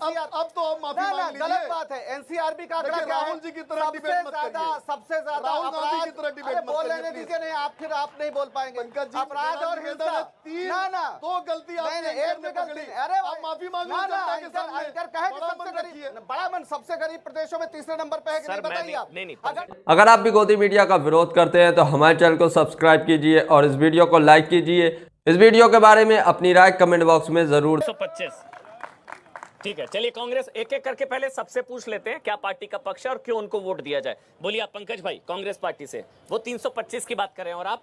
NCR अब तो आप माफी मांग लीजिए। गलत बात है। एनसीआरबी का आंकड़ा क्या है? राहुल जी की तरह डिबेट मत करिए। सबसे ज्यादा राहुल गांधी की तरह डिबेट मत बोल करिए, लेने प्लीज। दीजिए। नहीं, आप फिर आप नहीं बोल पाएंगे। पंकज जी, अपराध और हिंसा दो गलती आपने एक ने गलती। पकड़ी। अरे आप माफी मांग लो जनता के सामने। एंकर कहे कि बड़ा सबसे मन रखिए। गरीब, बड़ा मन सबसे गरीब प्रदेशों में तीसरे नंबर पे है कि नहीं, बताइए आप। नहीं। अगर आप भी गोदी मीडिया का विरोध करते हैं तो हमारे चैनल को सब्सक्राइब कीजिए और इस वीडियो को लाइक कीजिए। इस वीडियो के बारे में अपनी राय कमेंट बॉक्स में जरूर। 125 ठीक है। चलिए कांग्रेस एक एक करके पहले सबसे पूछ लेते हैं क्या पार्टी का पक्ष है और क्यों उनको वोट दिया जाए। बोलिए आप पंकज भाई, कांग्रेस पार्टी से वो 325 की बात कर रहे हैं और आप।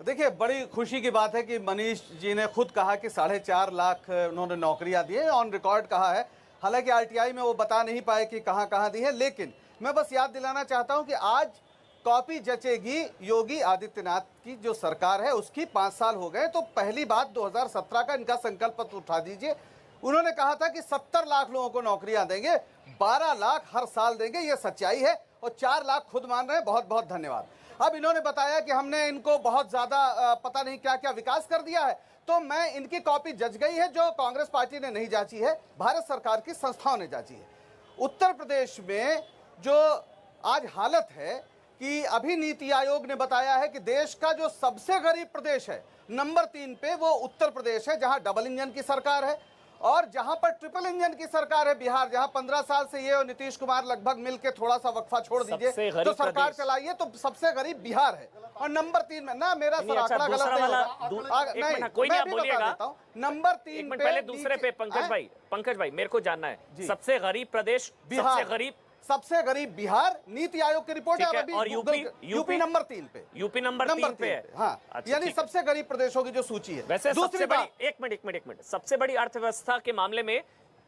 देखिए, बड़ी खुशी की बात है कि मनीष जी ने खुद कहा कि 4.5 लाख उन्होंने नौकरियां दी है, ऑन रिकॉर्ड कहा है। हालांकि आरटीआई में वो बता नहीं पाए कि कहां कहां दी है, लेकिन मैं बस याद दिलाना चाहता हूं कि आज कॉपी जचेगी योगी आदित्यनाथ की जो सरकार है उसकी 5 साल हो गए। तो पहली बात 2017 का इनका संकल्प पत्र उठा दीजिए। उन्होंने कहा था कि 70 लाख लोगों को नौकरियां देंगे, 12 लाख हर साल देंगे, ये सच्चाई है। और 4 लाख खुद मान रहे हैं, बहुत बहुत धन्यवाद। अब इन्होंने बताया कि हमने इनको बहुत ज्यादा पता नहीं क्या क्या विकास कर दिया है। तो मैं इनकी कॉपी जच गई है जो कांग्रेस पार्टी ने नहीं जांची है, भारत सरकार की संस्थाओं ने जांची है। उत्तर प्रदेश में जो आज हालत है कि अभी नीति आयोग ने बताया है कि देश का जो सबसे गरीब प्रदेश है नंबर 3 पे वो उत्तर प्रदेश है, जहां डबल इंजन की सरकार है। और जहां पर ट्रिपल इंजन की सरकार है बिहार, जहां 15 साल से ये और नीतीश कुमार लगभग मिलके, थोड़ा सा वक्फा छोड़ दीजिए तो सरकार चलाइए, तो सबसे गरीब बिहार है। और नंबर 3 में ना, मेरा सर आंकड़ा गलत नहीं होगा, कोई नहीं बोलिएगा। नंबर 3 पे पहले दूसरे पे पंकज भाई मेरे को जानना है सबसे गरीब प्रदेश बिहार, सबसे गरीब बिहार, नीति आयोग की रिपोर्ट है। और यूपी नंबर 3 पे, यूपी नंबर 3 पे है। हाँ, यानी सबसे गरीब प्रदेशों की जो सूची है। वैसे सबसे बड़ी एक मिनट सबसे बड़ी अर्थव्यवस्था के मामले में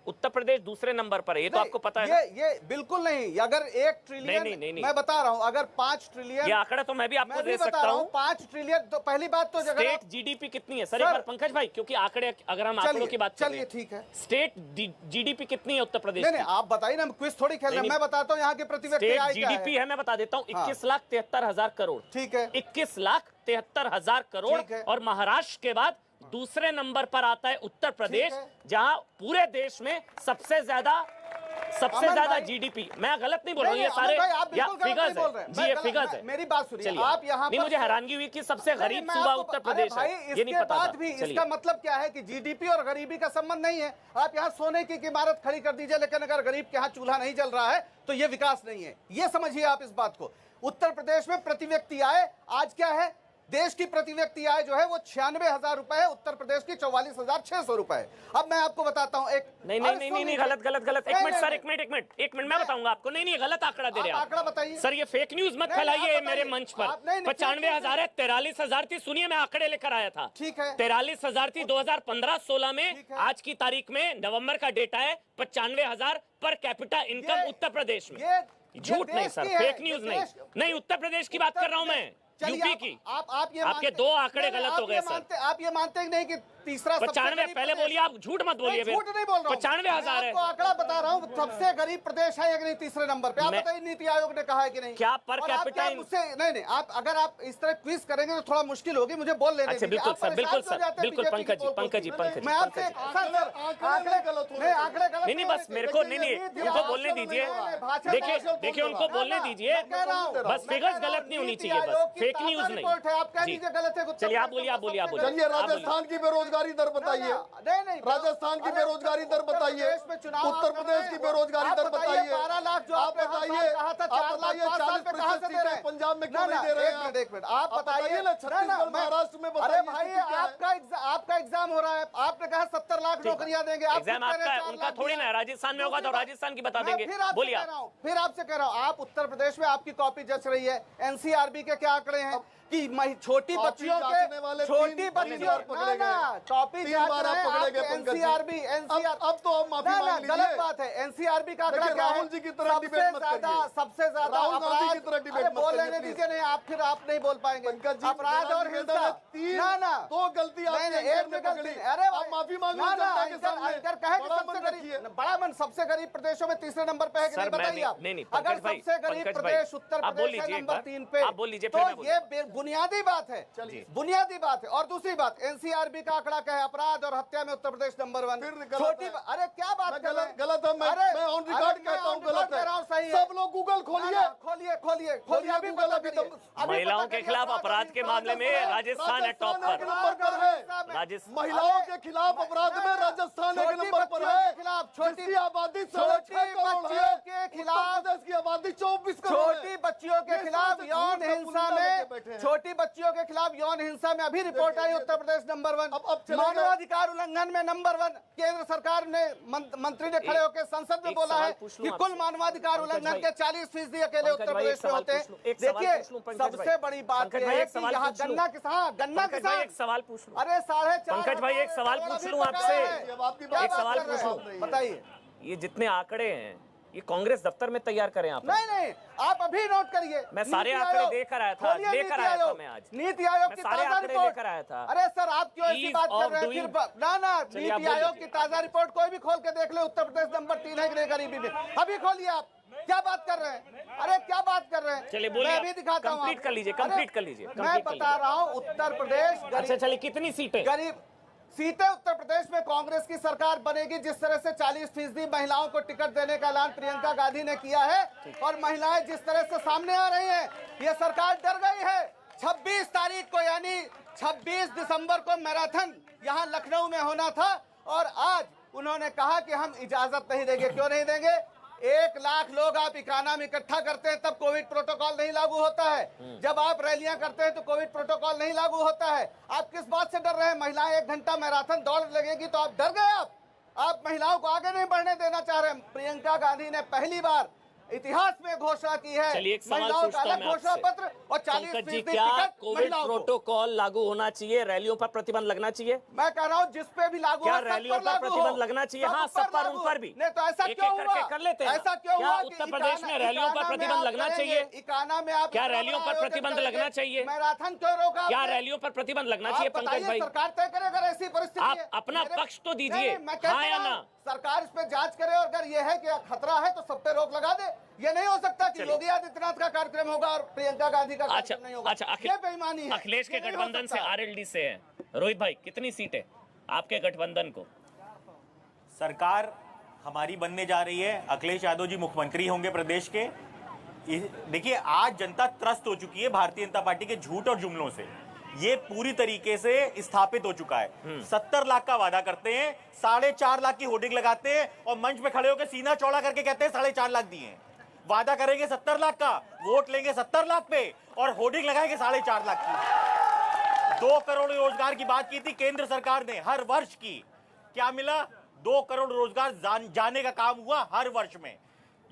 उत्तर प्रदेश दूसरे नंबर पर है, ये तो आपको पता है। ये बिल्कुल नहीं। अगर 1 ट्रिलियन, नहीं, मैं बता रहा हूं, अगर 5 ट्रिलियन, ये आंकड़ा तो मैं भी आपको दे सकता हूं। 5 ट्रिलियन तो पहली बात तो स्टेट जीडीपी कितनी है सर, एक बार पंकज भाई, क्योंकि आंकड़े, अगर हम आंकड़ों की बात चलिए ठीक है, स्टेट जीडीपी कितनी है उत्तर प्रदेश? नहीं आप बताइए ना, क्विज थोड़ी खेल रहे हैं। मैं बताता हूं यहाँ के प्रति व्यक्ति आय क्या है। जीडीपी है, मैं बता देता हूँ, 21,73,000 करोड़। ठीक है, 21,73,000 करोड़। और महाराष्ट्र के बाद दूसरे नंबर पर आता है उत्तर प्रदेश, जहां पूरे देश में सबसे ज्यादा जीडीपी। मैं गलत नहीं बोल रहा हूँ, ये सारे फिगर्स है जी, ये फिगर्स है। मेरी बात सुनिए आप। यहाँ नहीं, मुझे हैरानगी हुई कि सबसे गरीब सूबा उत्तर प्रदेश है, ये नहीं पता था। इसका मतलब क्या है कि जीडीपी और गरीबी का संबंध नहीं है। आप यहाँ सोने की इमारत खड़ी कर दीजिए, लेकिन अगर गरीब के यहाँ चूल्हा नहीं जल रहा है तो ये विकास नहीं है। ये समझिए आप इस बात को। उत्तर प्रदेश में प्रति व्यक्ति आय आज क्या है? देश की प्रति व्यक्ति आय जो है वो 96,000 रुपए है, उत्तर प्रदेश की 44,600 रुपए है। अब मैं आपको बताता हूँ एक नहीं, गलत। एक मिनट मैं बताऊंगा आपको। नहीं, गलत आंकड़ा दे रहे हैं आप। आंकड़ा बताइए सर, ये फेक न्यूज मत फैलाइए मेरे मंच पर। 95,000 है, 43,000 थी। सुनिए, मैं आंकड़े लेकर आया था। ठीक है, 43,000 थी 2015-16 में। आज की तारीख में नवंबर का डेटा है 95,000 per capita income Uttar Pradesh में। झूठ नहीं सर, फेक न्यूज नहीं, उत्तर प्रदेश की बात कर रहा हूं मैं, यूपी की। आप ये आपके 2 आंकड़े गलत हो गए सर। आप ये मानते नहीं कि तीसरा 95? पहले बोलिए, आप झूठ मत बोलिए। झूठ नहीं बोल रहा हूं, 95,000 है। आपको आंकड़ा बता रहा हूं, सबसे गरीब प्रदेश है या नहीं तीसरे नंबर पे? आप बताइए, नीति आयोग ने कहा है कि नहीं? क्या पर कैपिटा? नहीं, आप अगर आप इस तरह क्विज करेंगे तो थोड़ा मुश्किल होगी, मुझे बोल लेने दीजिए। बिल्कुल पंकज जी, मैं आपसे आंकड़े गलत नहीं, बस मेरे को नहीं, उनको बोलने दीजिए। देखिए उनको बोलने दीजिए, बस फिगर्स गलत नहीं होनी चाहिए, बस फेक न्यूज नहीं। आप कह दीजिए गलत है। चलिए आप बोलिए। चलिए राजस्थान की बेरोजगारी दर बताइए। नहीं, राजस्थान की बेरोजगारी दर बताइए, उत्तर प्रदेश की बेरोजगारी दर बताइए। 12 लाख जो आप बताइए, कहा था 4 लाख 40% दे रहे हैं पंजाब में क्यों नहीं दे रहे हैं? एक मिनट आप बताइए ना, छत्तीसगढ़ महाराष्ट्र में बताइए। अरे भाई, आपका एग्जाम हो रहा है, आपने कहा 70 लाख नौकरियां देंगे। एग्जाम आपका है, उनका थोड़ी ना है। राजस्थान में होगा तो राजस्थान की बता देंगे। बोलिए। फिर आपसे कह रहा हूँ, आप उत्तर प्रदेश में आपकी कॉपी जच रही है। एनसीआरबी के क्या आंकड़े हैं कि छोटी बच्चियों के कॉपी एनसीआरबी अब तो आप माफी मांग लीजिए। गलत बात है। एनसीआरबी का आंकड़ा क्या है? राहुल जी की तरह डिबेट मत करिए। सबसे ज्यादा राहुल गांधी की तरह डिबेट मत बोल करिए, लेने प्लीज। दीजिए। नहीं, आप फिर आप नहीं बोल पाएंगे। अपराध और हिंसा दो गलती आपने पकड़ी। अरे आप माफी मांगो जनता के सामने। बड़ा मन सबसे गरीब प्रदेशों में तीसरे नंबर पे है कि नहीं, बताइए आप। अगर सबसे गरीब प्रदेश उत्तर प्रदेश है नंबर 3 पे, आप बोल लीजिए, तो ये बुनियादी बात है, बुनियादी बात है। और दूसरी बात, एनसीआरबी का आंकड़ा क्या है? अपराध और हत्या में उत्तर प्रदेश नंबर 1। छोटी, अरे क्या बात कर रहे हैं? गलत साहब मैं ऑन रिकॉर्ड कहता हूँ गलत है। सब लोग गूगल खोलिए, खोलिए अभी गूगल अभी तो महिलाओं के खिलाफ अपराध के मामले में राजस्थान है टॉप एक नंबर पर है। राजस्थान महिलाओं के खिलाफ अपराध में राजस्थान एक नंबर पर है। छोटी आबादी छोटी बच्चियों के खिलाफ, प्रदेश की आबादी 24 करोड़ है। छोटी बच्चियों के खिलाफ यौन हिंसा में, छोटी बच्चियों के खिलाफ यौन हिंसा में अभी रिपोर्ट आई उत्तर प्रदेश नंबर 1, मानवाधिकार उल्लंघन में नंबर 1। केंद्र सरकार ने मंत्री ने खड़े होकर संसद में बोला है कि कुल मानवाधिकार उल्लंघन के 40% अकेले उत्तर प्रदेश में होते हैं। देखिए सबसे बड़ी बात यह है कि यहाँ गन्ना किसान एक सवाल पूछ लूं। अरे 4.5 पंकज भाई एक सवाल पूछ लूं आपसे, एक सवाल पूछ लूं, बताइए। ये जितने आंकड़े हैं ये कांग्रेस दफ्तर में तैयार करें आप? नहीं आप अभी नोट करिए। मैं सारे आंकड़े लेकर आया था मैं आज नीति आयोग की ताजा रिपोर्ट लेकर आया था। अरे सर आप क्यों ऐसी बात कर रहे हैं? ना नीति आयोग की ताजा रिपोर्ट कोई भी खोल के देख ले, उत्तर प्रदेश नंबर 3 है गरीबी में। अभी खोलिए आप, क्या बात कर रहे हैं? अरे क्या बात कर रहे हैं? चलिए बोलिए, मैं अभी दिखाता हूँ, कंप्लीट कर लीजिए। मैं बता रहा हूँ उत्तर प्रदेश। अच्छा चलिए, कितनी सीटें? गरीब सीटें उत्तर प्रदेश में कांग्रेस की सरकार बनेगी जिस तरह से 40% महिलाओं को टिकट देने का ऐलान प्रियंका गांधी ने किया है, और महिलाएं जिस तरह से सामने आ रही हैं, ये सरकार डर गई है। 26 तारीख को यानी 26 दिसंबर को मैराथन यहाँ लखनऊ में होना था, और आज उन्होंने कहा कि हम इजाजत नहीं देंगे। क्यों नहीं देंगे? 1 लाख लोग आप इकाना में इकट्ठा करते हैं तब कोविड प्रोटोकॉल नहीं लागू होता है। जब आप रैलियां करते हैं तो कोविड प्रोटोकॉल नहीं लागू होता है। आप किस बात से डर रहे हैं? महिलाएं 1 घंटा मैराथन दौड़ लगेगी तो आप डर गए। आप महिलाओं को आगे नहीं बढ़ने देना चाह रहे हैं। प्रियंका गांधी ने पहली बार इतिहास में घोषणा की है महिलाओं का अलग घोषणा पत्र और 40% टिकट। कोविड प्रोटोकॉल लागू होना चाहिए, रैलियों पर प्रतिबंध लगना चाहिए। मैं कह रहा हूँ जिस पे भी लागू क्या रैलियों पर प्रतिबंध लगना चाहिए? हाँ, सब पर उन पर भी। नहीं तो ऐसा क्यों हुआ? कर लेते हैं। ऐसा क्यों हुआ? उत्तर प्रदेश में रैलियों पर प्रतिबंध लगना चाहिए? इकाना में आप क्या रैलियों पर प्रतिबंध लगना चाहिए? मैराथन क्यों रोका? क्या रैलियों पर प्रतिबंध लगना चाहिए? पंकज भाई सरकार तय करे अगर ऐसी परिस्थिति। आप अपना पक्ष तो दीजिए, हाँ या ना? सरकार इस पे जांच करे और अगर ये है कि खतरा है तो सब पे रोक लगा दे। ये नहीं हो सकता कि योगी आदित्यनाथ का कार्यक्रम होगा और प्रियंका गांधी का कार्यक्रम नहीं होगा। अच्छा, ये बेईमानी है। अखिलेश के गठबंधन से, आरएलडी से है। रोहित भाई कितनी सीटें आपके गठबंधन को? सरकार हमारी बनने जा रही है, अखिलेश यादव जी मुख्यमंत्री होंगे प्रदेश के। देखिए आज जनता त्रस्त हो चुकी है भारतीय जनता पार्टी के झूठ और जुमलों से। ये पूरी तरीके से स्थापित हो चुका है। 70 लाख का वादा करते हैं, 4.5 लाख की होर्डिंग लगाते हैं और मंच पे खड़े होकर सीना चौड़ा करके कहते हैं 4.5 लाख दिए हैं। वादा करेंगे 70 लाख का, वोट लेंगे 70 लाख पे और होर्डिंग लगाएंगे 4.5 लाख की। 2 करोड़ रोजगार की बात की थी केंद्र सरकार ने हर वर्ष की, क्या मिला? 2 करोड़ रोजगार जाने का काम हुआ हर वर्ष में।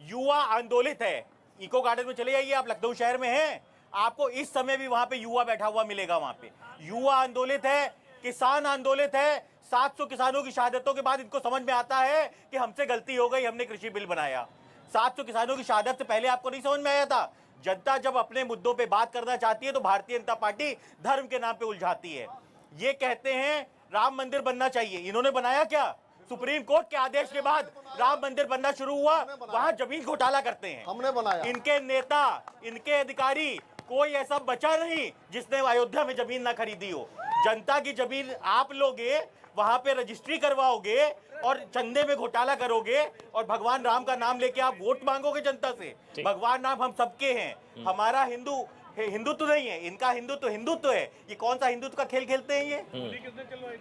युवा आंदोलित है। इको गार्डन में चले जाइए, आप लखनऊ शहर में हैं, आपको इस समय भी वहां पे युवा बैठा हुआ मिलेगा। वहां पे युवा आंदोलित है, किसान आंदोलित है। 700 किसानों की शहादतों के बाद इनको समझ में आता है कि हमसे गलती हो गई, हमने कृषि बिल बनाया। 700 किसानों की शहादत से पहले आपको नहीं समझ में आया था? जनता जब अपने मुद्दों पे बात करना चाहती है तो भारतीय जनता पार्टी धर्म के नाम पे उलझाती है। ये कहते हैं राम मंदिर बनना चाहिए, इन्होंने बनाया क्या? सुप्रीम कोर्ट के आदेश के बाद राम मंदिर बनना शुरू हुआ, वहां जमीन घोटाला करते हैं। हमने बनाया। इनके नेता, इनके अधिकारी, कोई ऐसा बचा नहीं जिसने अयोध्या में जमीन ना खरीदी हो। जनता की जमीन आप लोगे, वहां पे रजिस्ट्री करवाओगे और चंदे में घोटाला करोगे और भगवान राम का नाम लेके आप वोट मांगोगे जनता से। भगवान राम हम सबके हैं, हमारा हिंदुत्व नहीं है, इनका हिंदुत्व है। ये कौन सा हिंदुत्व का खेल खेलते हैं? ये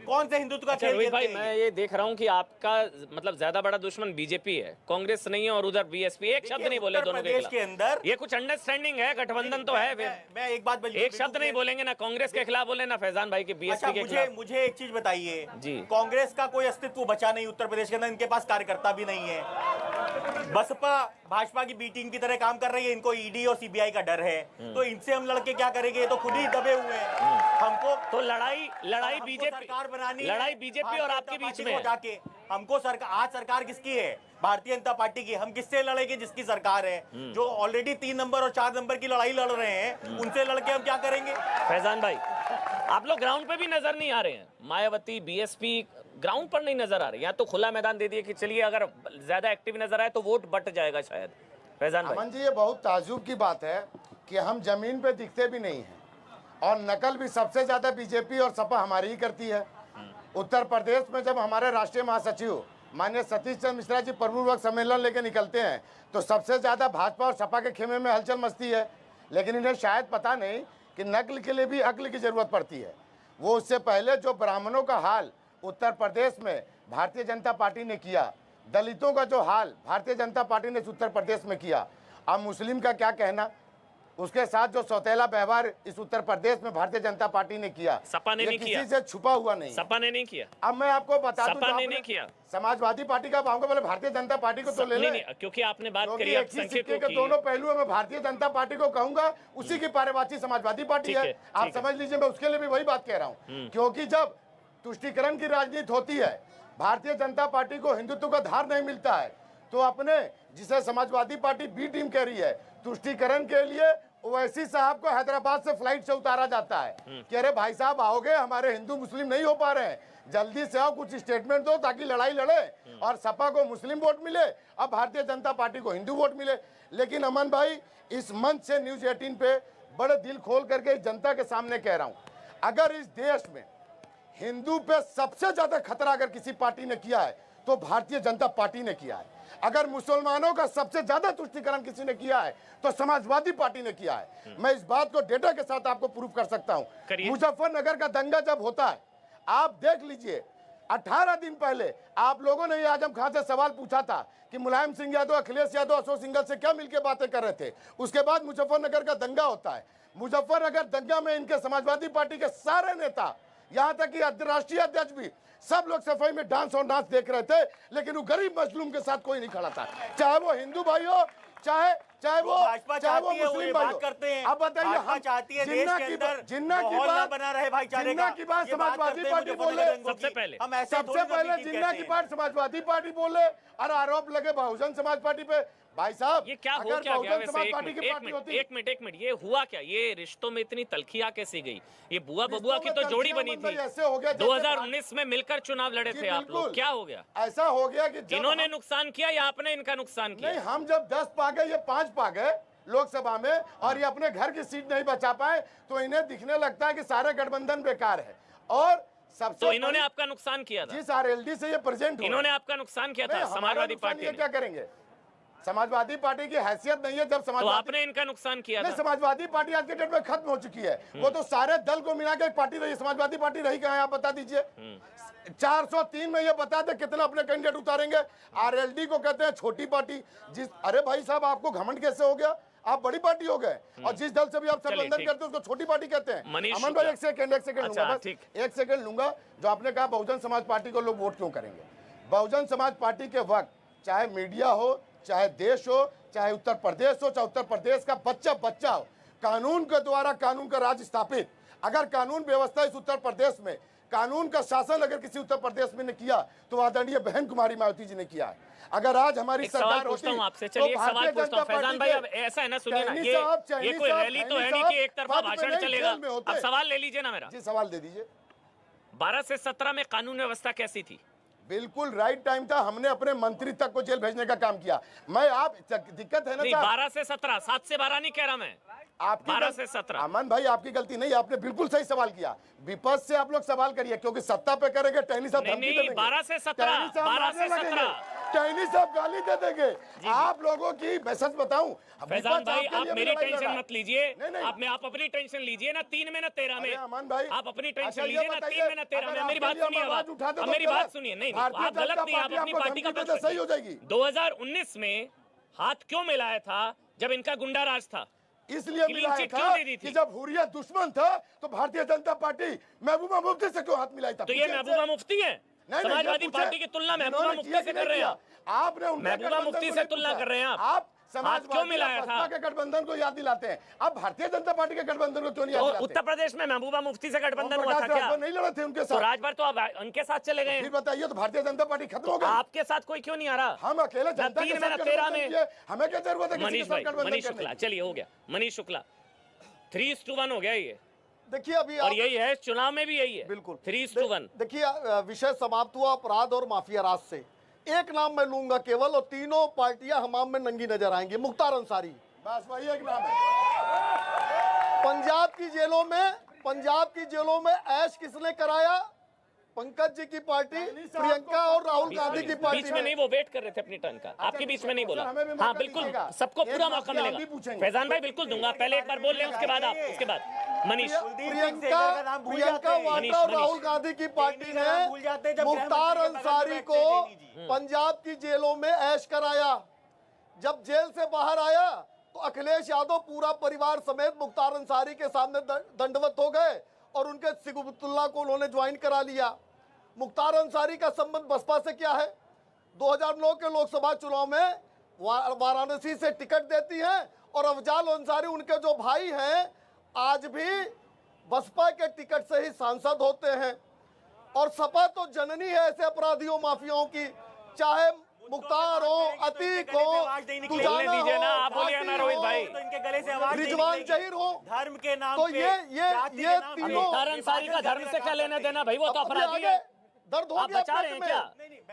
कौन से हिंदुत्व का खेल रोहित खेलते भाई, हैं? मैं ये देख रहा हूँ कि आपका मतलब ज्यादा बड़ा दुश्मन बीजेपी है, कांग्रेस नहीं है, और उधर बीएसपी। एक शब्द नहीं बोले दोनों के अंदर। ये कुछ अंडरस्टैंडिंग है, गठबंधन तो है। मैं एक बात एक शब्द नहीं बोलेंगे ना कांग्रेस के खिलाफ बोले ना फैजान भाई के बीएसपी के खिलाफ। मुझे एक चीज बताइए जी, कांग्रेस का कोई अस्तित्व बचा नहीं उत्तर प्रदेश के अंदर, इनके पास कार्यकर्ता भी नहीं है। बसपा भाजपा की बी टीम की तरह काम कर रही है, इनको ईडी और सीबीआई का डर है, तो इनसे हम लड़के क्या करेंगे? ये तो खुद ही दबे हुए हैं। हमको तो लड़ाई बीजेपी सरकार बनानी, लड़ाई बीजेपी और आपके बीच में जाके हमको आज सरकार किसकी है? भारतीय जनता पार्टी की। हम किससे लड़ेंगे? जिसकी सरकार है, जो ऑलरेडी 3 नंबर और 4 नंबर की लड़ाई लड़ रहे हैं, उनसे लड़के हम क्या करेंगे? फैजान भाई, आप लोग ग्राउंड पे भी नजर नहीं आ रहे हैं। मायावती, बीएसपी ग्राउंड पर नहीं नजर आ रहे। यहाँ तो खुला मैदान दे दिए कि चलिए अगर ज्यादा एक्टिव नजर आए तो वोट बट जाएगा शायद। फैजान भाई, अमन जी, ये बहुत ताज्जुब की बात है कि हम जमीन पे दिखते भी नहीं हैं और नकल भी सबसे ज्यादा बीजेपी और सपा हमारी ही करती है। उत्तर प्रदेश में जब हमारे राष्ट्रीय महासचिव माननीय सतीश चंद्र मिश्रा जी प्रमुख सम्मेलन लेके निकलते हैं तो सबसे ज्यादा भाजपा और सपा के खेमे में हलचल मचती है, लेकिन इन्हें शायद पता नहीं कि नकल के लिए भी अक्ल की जरूरत पड़ती है। वो उससे पहले जो ब्राह्मणों का हाल उत्तर प्रदेश में भारतीय जनता पार्टी ने किया, दलितों का जो हाल भारतीय जनता पार्टी ने उत्तर प्रदेश में किया, अब मुस्लिम का क्या कहना, उसके साथ जो सौतेला व्यवहार इस उत्तर प्रदेश में भारतीय जनता पार्टी ने किया, सपा ने नहीं किया, किसी से छुपा हुआ नहीं। सपा ने नहीं किया। अब मैं आपको बता दूं, सपा ने नहीं किया। समाजवादी पार्टी का आऊंगा, पहले भारतीय जनता पार्टी को तो ले लें, क्योंकि आपने बात करी एक ही सिक्के के दोनों पहलुओं में भारतीय जनता पार्टी को कहूंगा, उसी की पर्यवाची समाजवादी पार्टी है। आप समझ लीजिए, मैं उसके लिए भी वही बात कह रहा हूँ, क्योंकि जब तुष्टीकरण की राजनीति होती है, भारतीय जनता पार्टी को हिंदुत्व का धार नहीं मिलता है, तो अपने जिसे समाजवादी पार्टी बी टीम कह रही है, तुष्टीकरण के लिए ओवैसी साहब को हैदराबाद से फ्लाइट से उतारा जाता है कि अरे भाई साहब आओगे, हमारे हिंदू मुस्लिम नहीं हो पा रहे हैं, जल्दी से आओ, कुछ स्टेटमेंट दो ताकि लड़ाई लड़े और सपा को मुस्लिम वोट मिले, अब भारतीय जनता पार्टी को हिंदू वोट मिले। लेकिन अमन भाई, इस मंच से न्यूज 18 पे बड़े दिल खोल करके जनता के सामने कह रहा हूं, अगर इस देश में हिंदू पे सबसे ज्यादा खतरा अगर किसी पार्टी ने किया है तो भारतीय जनता पार्टी ने किया है। अगर मुसलमानों का सबसे ज्यादा तुष्टीकरण किसी ने किया है तो समाजवादी पार्टी ने किया है। मैं इस बात को डेटा के साथ आपको प्रूफ कर सकता हूं। मुजफ्फरनगर का दंगा जब होता है, आप देख लीजिए, 18 दिन पहले आप लोगों ने आजम खान से सवाल पूछा था कि मुलायम सिंह यादव, अखिलेश यादव, अशोक सिंघल से क्या मिलकर बातें कर रहे थे। उसके बाद मुजफ्फरनगर का दंगा होता है। मुजफ्फरनगर दंगा में इनके समाजवादी पार्टी के सारे नेता, यहां तक कि अंतर्राष्ट्रीय अध्यक्ष भी, सब लोग सफाई में डांस और नाच देख रहे थे, लेकिन वो गरीब मजलूम के साथ कोई नहीं खड़ा था, चाहे वो हिंदू भाई हो, चाहे वो मुस्लिम भाई हो। करते हैं। अब बताइए, हम चाहती है देश के अंदर जिन्ना की बात बना रहे भाईचारे का, की बात समाजवादी पार्टी बोले, सबसे पहले जिन्ना की बात समाजवादी पार्टी बोले और आरोप लगे बहुजन समाज पार्टी पे। भाई साहब, ये क्या हो क्या गया वैसे? एक मिनट, ये हुआ क्या? ये रिश्तों में इतनी तलखियां कैसी गई? ये बुआ बबुआ की तो जोड़ी बनी थी, 2019 में मिलकर चुनाव लड़े थे आप लोग, क्या हो गया? ऐसा हो गया कि इन्होंने नुकसान किया या आपने इनका नुकसान किया? नहीं, हम जब 10 पा गए, ये 5 पा गए लोकसभा में, और ये अपने घर की सीट नहीं बचा पाए, तो इन्हें दिखने लगता है कि सारे गठबंधन बेकार है। और सबसे तो इन्होंने आपका नुकसान किया था, जिस आरएलडी से ये प्रेजेंट, इन्होंने आपका नुकसान किया था समाजवादी पार्टी। क्या करेंगे? समाजवादी पार्टी की हैसियत नहीं है जब तो आपने इनका नुकसान किया था। समाजवादी पार्टी आज के डेट में खत्म हो चुकी है, वो तो सारे दल को मिला के एक पार्टी रही। समाजवादी पार्टी रही कहाँ है, आप बता दीजिए। 403 में ये बता दे कितना अपने कैंडिडेट उतारेंगे। आरएलडी को कहते हैं छोटी पार्टी। अरे भाई साहब, आपको घमंड कैसे हो गया? आप बड़ी पार्टी हो गए, और जिस दल से भी आप गठबंधन करते हैं उसको छोटी पार्टी कहते हैं। अमन भाई, एक सेकंड लूंगा, बस एक सेकंड लूंगा। जो आपने कहा बहुजन समाज पार्टी को लोग वोट क्यों करेंगे? बहुजन समाज पार्टी के वक्त चाहे मीडिया हो, चाहे देश हो, चाहे उत्तर प्रदेश हो, चाहे उत्तर प्रदेश का बच्चा हो, कानून के द्वारा कानून का राज स्थापित, अगर कानून व्यवस्था इस उत्तर प्रदेश में, कानून का शासन अगर किसी उत्तर प्रदेश में ने किया तो आदरणीय बहन कुमारी मायावती जी ने किया है। अगर आज हमारी सरकार होती, आपसे चलिए एक सवाल पूछता हूं फैजान भाई, अब ऐसा है ना, सुनिए ना, ये कोई रैली तो है नहीं कि एक तरफा भाषण चलेगा। अब सवाल ले लीजिए ना मेरा। जी, सवाल दे दीजिए। 12 से 17 में कानून व्यवस्था कैसी थी? बिल्कुल राइट टाइम था, हमने अपने मंत्री तक को जेल भेजने का काम किया। मैं आप दिक्कत है ना, 12 से 17, 7 से 12 नहीं कह रहा मैं, आपकी 12 से 17। अमन भाई, आपकी गलती नहीं, आपने बिल्कुल सही सवाल किया। विपक्ष से आप लोग सवाल करिए, क्योंकि सत्ता पे करेंगे टहनी साहब धमकी दे देंगे। 12 से 17, 12 से 17 टहनी साहब गाली दे देंगे आप लोगों की। मैं सच बताऊं फैजान भाई, आप मेरी टेंशन मत लीजिए, आप अपनी टेंशन लीजिए ना। 3 में ना 13 में, अमन भाई आप अपनी टेंशन लीजिए ना। 3 में ना 13 में, मेरी बात सुनिए, मेरी बात सुनिए। नहीं, आप गलत नहीं, आप अपनी पार्टी का सही हो जाएगी। 2019 में हाथ क्यों मिलाया था जब इनका गुंडा राज था? इसलिए मिलाया था कि जब हुर्रियत दुश्मन था तो भारतीय जनता पार्टी महबूबा मुफ्ती से क्यों हाथ मिलाई था? तो ये महबूबा मुफ्ती है? समाजवादी पार्टी की तुलना महबूबा मुफ्ती से कर रहे हैं आपने? महबूबा मुफ्ती से तुलना कर रहे हैं आप? क्यों मिलाया था? के गठबंधन को याद दिलाते हैं, अब भारतीय जनता पार्टी के गठबंधन को क्यों नहीं याद दिलाते? उत्तर प्रदेश में महबूबा मुफ्ती से गठबंधन हुआ था क्या? नहीं लड़े थे उनके साथ, तो राजभर तो अब उनके साथ चले गए। फिर बताइए, तो भारतीय जनता पार्टी खत्म हो गई, आपके साथ कोई क्यों नहीं आ रहा? हम अकेले जनता के साथ 13 में, हमें क्या जरूरत है? मनीष शुक्ला, चलिए हो गया, मनीष शुक्ला 3:1 हो गया ये। देखिए, अभी और यही है चुनाव में भी, यही है बिल्कुल 3:1। देखिए, विषय समाप्त हुआ अपराध और माफिया राज से। एक नाम मैं लूंगा केवल, और तीनों पार्टियां हमाम में नंगी नजर आएंगी, मुख्तार अंसारी। बस वही एक नाम है। पंजाब की जेलों में ऐश किसने कराया? पंकज जी की पार्टी प्रियंका और राहुल गांधी की पार्टी बीच में नहीं, वो वेट कर रहे थे अपनी टर्न का, आपके बीच में नहीं बोला। हाँ बिल्कुल, सबको पूरा मौका मिलेगा। फैजान भाई बिल्कुल दूंगा, पहले एक बार बोल लें, उसके बाद आप, उसके बाद मनीष। प्रियंका वाड्रा और राहुल गांधी की पार्टी ने मुख्तार अंसारी को पंजाब की जेलों में ऐश कराया। जब जेल से बाहर आया तो अखिलेश यादव पूरा परिवार समेत मुख्तार अंसारी के सामने दंडवत हो गए और उनके सिगुबतुल्ला को उन्होंने ज्वाइन करा लिया। मुख्तार अंसारी का संबंध बसपा से क्या है? 2009 के लोकसभा चुनाव में वाराणसी से टिकट देती है और अफजाल अंसारी उनके जो भाई हैं आज भी बसपा के टिकट से ही सांसद होते हैं। और सपा तो जननी है ऐसे अपराधियों माफियाओं की, चाहे मुख्तार हो, अतीक हो, दुजाना आप बोलिए ना रोहित भाई, तो इनके गले से आवाज रिजवान जहीर हो, धर्म के नाम तो पे, ये तीनों मुख्तार अंसारी का धर्म से क्या लेना देना भाई, वो तो अपराधी है। दर्द हो आप गया बचा रहे हैं क्या?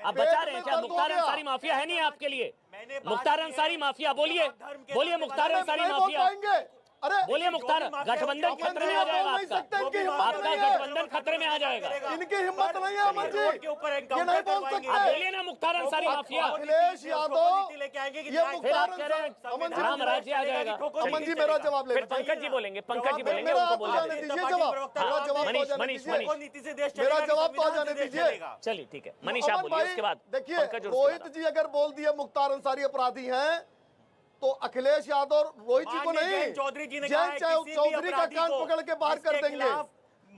आप बचा रहे हैं क्या? मुख्तार अंसारी माफिया है नहीं आपके लिए? मुख्तार अंसारी माफिया, बोलिए बोलिए मुख्तार अंसारी माफिया, अरे बोलिए मुख्तार। गठबंधन खतरे में आ जाएगा आपका, आपका गठबंधन खतरे में आ जाएगा। इनकी हिम्मत नहीं है अमन जी, ये नहीं बोल सकते। आप बोलिए ना मुख्तार अंसारी माफिया। अखिलेश यादव ये मुख्तार राम राज्य आ जाएगा। अमन जी मेरा जवाब ले, फिर पंकज जी बोलेंगे, पंकज जी बोलेंगे, उनको बोलने दीजिए। मेरा जवाब मनीष मेरा जवाब तो आ जाने दीजिए। चलिए ठीक है, मनीष आप बोलिए, उसके बाद देखिए रोहित जी अगर बोल दिए मुख्तार अंसारी अपराधी हैं तो अखिलेश यादव रोहित जी को नहीं, जयंत चौधरी जी ने जयंत चौधरी का कान पकड़ के बाहर कर देंगे,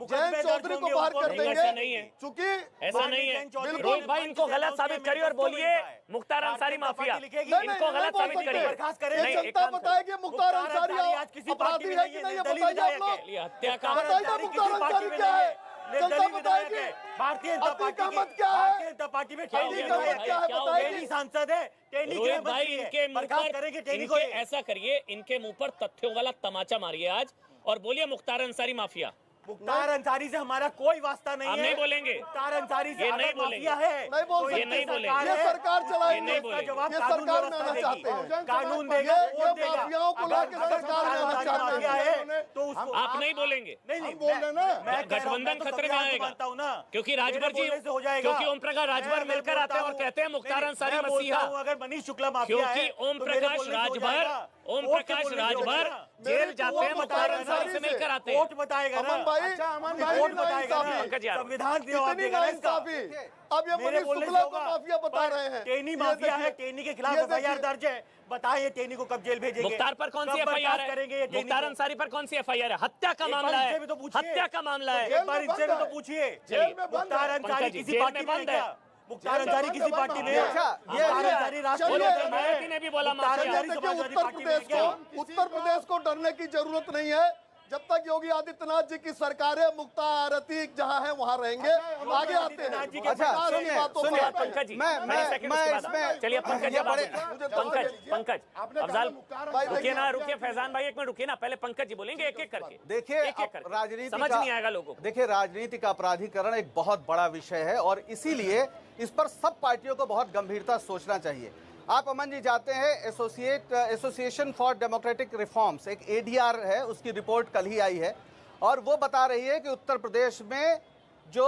जयंत चौधरी को बाहर कर देंगे, चूंकि ऐसा नहीं है। रोहित भाई इनको गलत साबित करिए और बोलिए मुख्तार अंसारी माफिया, इनको गलत साबित करिए। जनता बताएगी मुख्तार अंसारी अपराधी है कि नहीं, बताइए आप लोग, हत्या का बताइए मुख्तार अंसारी क्या है, जनता बताएगी। भारतीय जनता पार्टी क्या है? भारतीय जनता पार्टी में टेनी सांसद है, रोहित भाई इनके मुंह पर ऐसा करिए, इनके मुंह पर तथ्यों वाला तमाचा मारिए आज और बोलिए मुख्तार अंसारी माफिया। मुख्तार अंसारी से हमारा कोई वास्ता नहीं है, नहीं बोलेंगे, मुख्तार अंसारी से ये नहीं बोलेंगे, है, नहीं बोल सकते, ये नहीं बोलेंगे, ये सरकार चलाएगी, ये नहीं जवाब ये सरकार में आना चाहते हैं, कानून देगा, ये माफियाओं को लाके सरकार में आना चाहते हैं, तो उसको आप नहीं बोलेंगे। नहीं बोल रहे ना, मैं गठबंधन खतरे में आएगा ना, क्योंकि राजभर जी, हो जाएगा, क्योंकि ओम प्रकाश राजभर मिलकर आते हैं और कहते हैं मुख्तार अंसारी मसीहा। अगर मनीष शुक्ला माफिया है, क्योंकि ओम प्रकाश राजभर जेल जाते हैं, मुख्तार अंसारी से मिलकर आते हैं। कोर्ट बताएगा ना, अमन भाई कोर्ट बताएगा ना, पंकज यार, संविधान जवाब देगा ना इसका। अब ये मनीष शुक्ला को माफिया बता रहे हैं, टेनी माफिया है, टेनी के खिलाफ एफआईआर दर्ज है, बताइए टेनी को कब जेल भेजेंगे? मुख्तार पर कौन सी एफआईआर है? मुख्तार अंसारी पर कौन सी एफआईआर है? हत्या का मामला है, हत्या का मामला है। एक बार इनसे भी तो पूछिए, मुख्तार अंसारी किसी पार्टी में है क्या? मुख्तार अंसारी किसी पार्टी में है? मुख्तार अंसारी राष्ट्रीय ने भी बोला उत्तर प्रदेश को डरने की जरूरत नहीं है। जब तक योगी आदित्यनाथ जी की सरकार है, मुख्तार अतीक जहां है वहां रहेंगे। आगे आते हैं। अच्छा सुनिए पंकज जी, मैं चलिए पंकज पंकज अफजाल रुकिए फैजान भाई एक मिनट रुकिए ना, पहले पंकज जी बोलेंगे एक एक करके। देखिए राजनीति समझ नहीं आएगा लोगों को। देखिए राजनीति का अपराधीकरण एक बहुत बड़ा विषय है और इसीलिए इस पर सब पार्टियों को बहुत गंभीरता सोचना चाहिए। आप अमन जी जाते हैं एसोसिएशन फॉर डेमोक्रेटिक रिफॉर्म्स, एक एडीआर है, उसकी रिपोर्ट कल ही आई है और वो बता रही है कि उत्तर प्रदेश में जो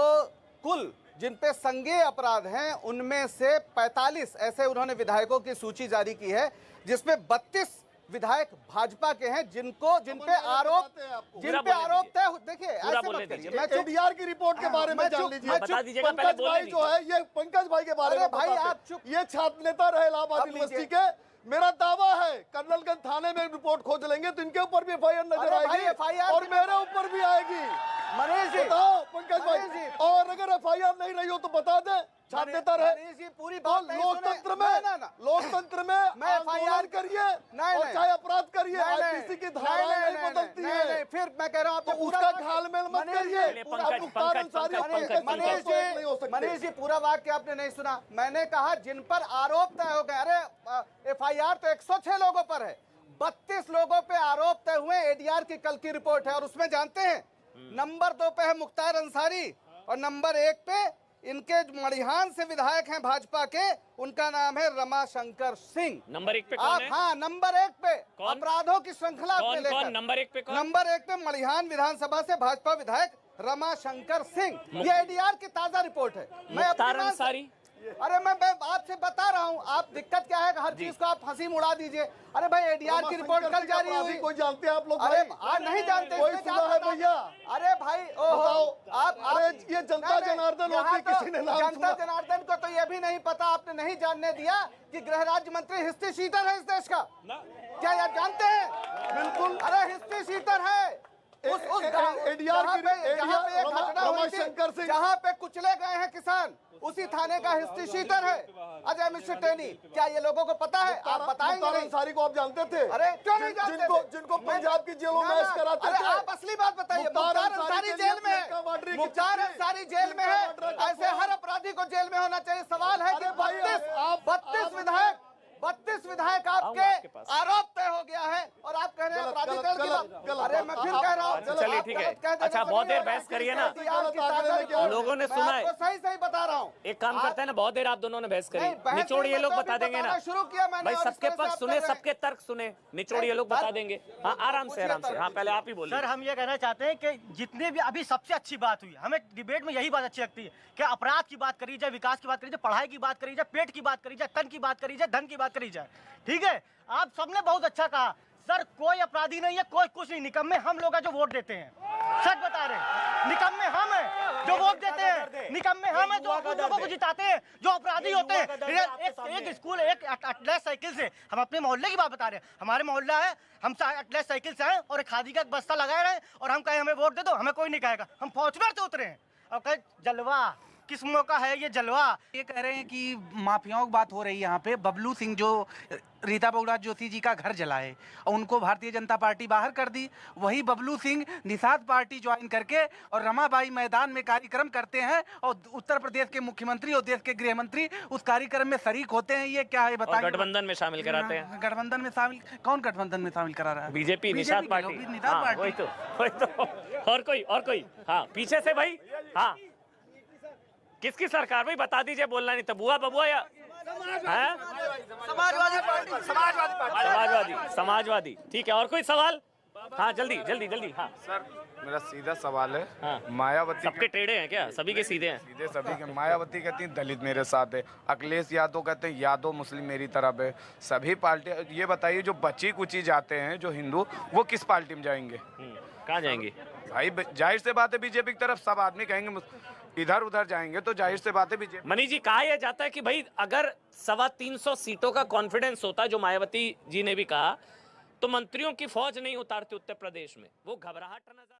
कुल जिन पे संज्ञेय अपराध हैं उनमें से 45 ऐसे उन्होंने विधायकों की सूची जारी की है, जिसमें 32 विधायक भाजपा के हैं जिन पे आरोप तय। देखिए ऐसे मत करिए, मैं एडीआर की रिपोर्ट के बारे में जान लीजिए। पंकज भाई जो है, ये पंकज भाई के बारे में भाई आप चुप, ये छात्र नेता रहे इलाहाबाद यूनिवर्सिटी के। मेरा दावा है कर्नलगंज थाने में रिपोर्ट खोज लेंगे तो इनके ऊपर भी एफआईआर नजर आएगी और मेरे ऊपर भी आएगी। मनीष जी बताओ पंकज भाई, और अगर एफआईआर नहीं रही हो तो बता दे, छात्र नेता रहे। पूरी बात लोकतंत्र में मैं एफआईआर करिए और चाहे अपराध करिए, किसी की धारा नहीं बदलती है। फिर मैं कह रहा हूँ तो उसका घालमेल मत करिए। मनीष जी पूरा वाक्य आपने नहीं सुना। मैंने कहा जिन पर आरोप तय हो गए। अरे एफआईआर तो 106 लोगों पर है, 32 लोगों पे आरोप तय हुए। एडीआर की कल की रिपोर्ट है और उसमें जानते हैं नंबर 2 पे है मुख्तार अंसारी और नंबर 1 पे इनके मड़िहान से विधायक हैं भाजपा के, उनका नाम है रमाशंकर सिंह। नंबर 1 पे कौन है? हाँ नंबर 1 पे अपराधों की श्रृंखला कौन? नंबर 1 पे कौन? नंबर 1 पे मड़िहान विधानसभा से भाजपा विधायक रमाशंकर सिंह। ये एडीआर की ताजा रिपोर्ट है। मैं मुख्तार अपनी बात- अंसारी, अरे मैं आपसे बता रहा हूँ, आप दिक्कत क्या है, हर चीज को आप हंसी उड़ा दीजिए। अरे भाई एडीआर की रिपोर्ट कल जारी हुई। कोई जानते हैं आप लोग? अरे भाई? आज नहीं जानते, कोई इसमें क्या सुना है पता? भैया? अरे भाई बताओ। आप अरे ये जनता जनार्दन यहाँ होती, तो किसी ने नाम जनता सुना? जनार्दन को तो ये भी नहीं पता, आपने नहीं जानने दिया कि गृह राज्य मंत्री हिस्ट्री शीटर है इस देश का। क्या आप जानते हैं? बिल्कुल। अरे हिस्ट्री शीटर है उस एडीआर जहाँ की पे एक घटना हुई रमाशंकर थी, सिंह। जहाँ पे कुचले गए हैं किसान, उसी थाने का हिस्ट्री शीटर है अजय मिश्र टेनी। क्या ये लोगों को पता है? आप बताएंगे मुख्तार नहीं? अंसारी को आप जानते थे? अरे क्यों नहीं जानते थे? जिनको पंजाब की जेलों में ऐश कराते अरे थे। आप असली बात बताइए। मुख्तार मुख्तार अंसारी अंसारी के जेल लिए में प्रियंका वाड्रा है। की मुख्तार चिट्ठी। अंसारी जेल में है। प्रियंका वाड्रा का ऐसे हर अपराधी को जेल में होना चाहिए। सवाल है कि अरे भाई, 32 विधायक 32 विधायक आपके आपके पास। आरोप तय हो गया है और आप कह रहे हैं प्राधिकरण की बात। अरे मैं फिर कह रहा हूँ, चलिए ठीक है। अच्छा बहुत देर बहस करिए ना, लोगों ने सुना है। सही सही बता रहा हूँ। एक काम करते हैं ना, बहुत देर आप दोनों ने बहस करी, नहीं, बहस निचोड़ नहीं, ये लोग मतलब बता अभी देंगे ना। बताना शुरू किया मैंने भाई और सबके इस तरह से पक्ष आप सुने, कर रहे हैं। सबके तर्क सुने, निचोड़ ये लोग बता देंगे। हाँ आराम से हाँ पहले आप ही बोलिए। सर हम ये कहना चाहते हैं कि जितने भी अभी सबसे अच्छी बात हुई, हमें डिबेट में यही बात अच्छी लगती है कि अपराध की बात करी जाए, विकास की बात करी जाए, पढ़ाई की बात करी जाए, पेट की बात करी जाए, तन की बात करी जाए, धन की बात करी जाए। ठीक है, आप सबने बहुत अच्छा कहा सर, कोई अपराधी नहीं है, कोई कुछ नहीं, निकम्मे हम लोग हैं जो वोट देते हैं। सच बता रहे हैं, निकम्मे हम हैं जो वोट देते हैं, निकम्मे हम हैं जो उन लोगों को जिताते हैं जो अपराधी होते हैं। एक स्कूल, एक अटलस साइकिल से, हम अपने मोहल्ले की बात बता रहे हैं, हमारे मोहल्ला है, हम अटलस साइकिल से आए और एक खादी का बस्ता लगाए रहे और हम कहे हमें वोट दे दो, हमें कोई नहीं कहेगा। हम फॉर्च्यूनर से उतरे हैं और कहे जलवा किस्मों का है ये जलवा। ये कह रहे हैं कि माफियाओं की बात हो रही है यहाँ पे। बबलू सिंह जो रीता बहुगुणा जोशी जी का घर जलाए और उनको भारतीय जनता पार्टी बाहर कर दी, वही बबलू सिंह निषाद पार्टी ज्वाइन करके और रमाबाई मैदान में कार्यक्रम करते हैं और उत्तर प्रदेश के मुख्यमंत्री और देश के गृह मंत्री उस कार्यक्रम में शरीक होते हैं। ये क्या है बताइए? गठबंधन में शामिल कराते हैं। गठबंधन में शामिल? कौन गठबंधन में शामिल करा रहा है? बीजेपी, निषाद के पार्टी। लोग, निषाद हाँ, पार्टी। वही तो। और कोई हाँ पीछे से भाई। हाँ किसकी सरकार भाई बता दीजिए, बोलना नहीं तो बुआ बबुआ या समाजवादी पार्टी। समाजवादी। ठीक है, और कोई सवाल? हाँ जल्दी जल्दी जल्दी। हाँ सर मेरा सीधा सवाल है। हाँ। मायावती सबके टेढ़े हैं क्या? सभी के सीधे हैं? सीधे सभी के। मायावती कहती हैं दलित मेरे साथ है, अखिलेश यादव कहते हैं यादव मुस्लिम मेरी तरफ है। सभी पार्टी, ये बताइए जो बची कुची जाते हैं जो हिंदू, वो किस पार्टी में जाएंगे? कहाँ जाएंगे भाई जाहिर से बात है बीजेपी की तरफ सब आदमी कहेंगे, इधर उधर जाएंगे तो जाहिर से बात है बीजेपी। मनीष जी कहा यह जाता है कि भाई अगर 325 सीटों का कॉन्फिडेंस होता, जो मायावती जी ने भी कहा, तो मंत्रियों की फौज नहीं उतारती उत्तर प्रदेश में, वो घबराहट नजर